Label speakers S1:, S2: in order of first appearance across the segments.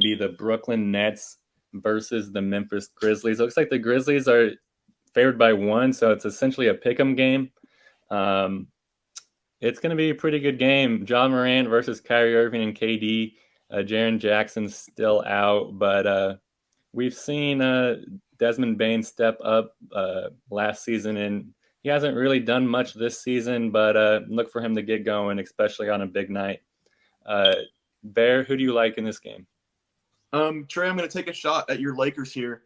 S1: be the Brooklyn Nets versus the Memphis Grizzlies. It looks like the Grizzlies are favored by 1, so it's essentially a pick'em game. It's going to be a pretty good game. John Morant versus Kyrie Irving and KD. Jaren Jackson's still out, but we've seen Desmond Bain step up last season, and he hasn't really done much this season, but look for him to get going, especially on a big night. Bear, who do you like in this game?
S2: Trey, I'm going to take a shot at your Lakers here.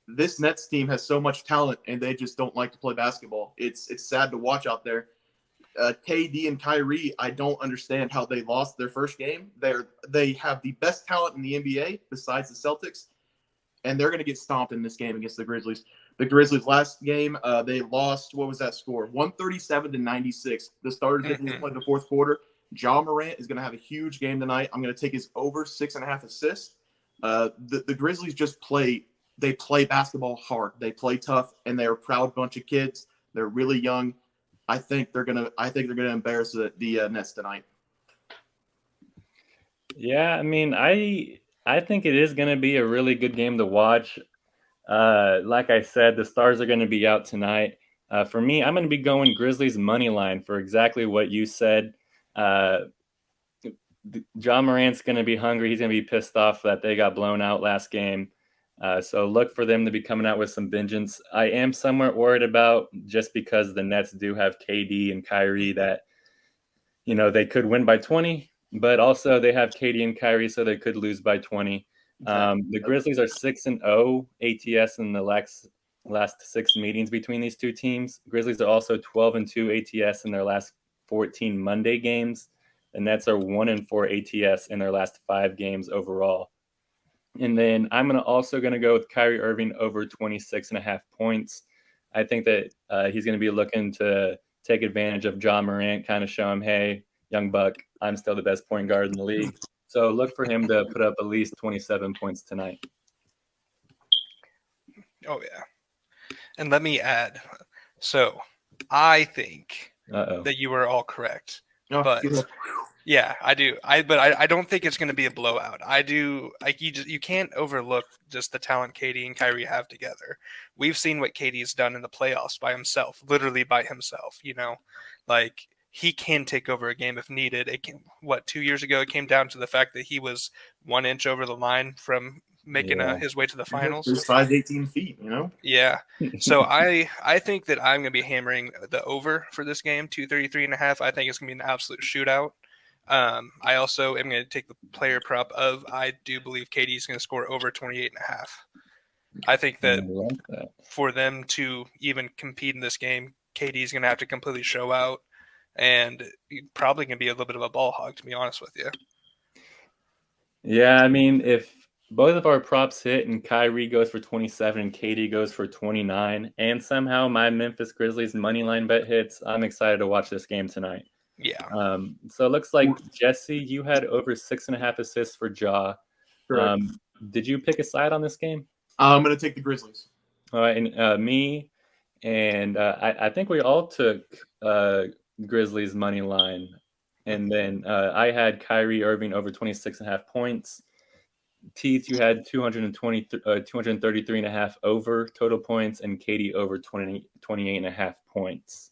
S2: This Nets team has so much talent, and they just don't like to play basketball. It's sad to watch out there. KD and Kyrie, I don't understand how they lost their first game. They have the best talent in the NBA besides the Celtics, and they're going to get stomped in this game against the Grizzlies. The Grizzlies last game, they lost. What was that score? 137-96. The starters didn't play the fourth quarter. John Morant is going to have a huge game tonight. I'm going to take his over 6.5 assists. The Grizzlies just play. They play basketball hard. They play tough, and they're a proud bunch of kids. They're really young. I think they're gonna embarrass the Nets tonight.
S1: Yeah, I mean, I think it is gonna be a really good game to watch. Like I said, the stars are gonna be out tonight. For me, I'm gonna be going Grizzlies money line for exactly what you said. John Morant's gonna be hungry. He's gonna be pissed off that they got blown out last game. So look for them to be coming out with some vengeance. I am somewhat worried about, just because the Nets do have KD and Kyrie, that they could win by 20, but also they have KD and Kyrie, so they could lose by 20. The Grizzlies are 6-0 ATS in the last 6 meetings between these two teams. Grizzlies are also 12-2 ATS in their last 14 Monday games. The Nets are 1-4 ATS in their last 5 games overall. And then I'm also going to go with Kyrie Irving over 26.5 points. I think that he's going to be looking to take advantage of John Morant, kind of show him, hey, young buck, I'm still the best point guard in the league. So look for him to put up at least 27 points tonight.
S3: Oh, yeah. And let me add, so I think that you were all correct. But yeah, I do. But I don't think it's going to be a blowout. I do. You can't overlook just the talent KD and Kyrie have together. We've seen what KD's done in the playoffs by himself, literally by himself. Like he can take over a game if needed. 2 years ago, it came down to the fact that he was 1 inch over the line from making his way to the finals.
S2: His 5'18" feet,
S3: Yeah. So I think that I'm going to be hammering the over for this game, 233.5. I think it's going to be an absolute shootout. I also am going to take the player prop of, I do believe KD is going to score over 28.5. I think that for them to even compete in this game, KD is going to have to completely show out, and probably going to be a little bit of a ball hog, to be honest with you.
S1: Yeah, I mean, if both of our props hit and Kyrie goes for 27 and KD goes for 29, and somehow my Memphis Grizzlies money line bet hits, I'm excited to watch this game tonight.
S3: Yeah.
S1: So it looks like, Jesse, you had over 6.5 assists for Ja. Did you pick a side on this game?
S2: I'm going to take the Grizzlies.
S1: All right, and me and I think we all took Grizzlies money line. And then I had Kyrie Irving over 26.5 points. Teats, you had 233.5 over total points, and KD over 28.5 points.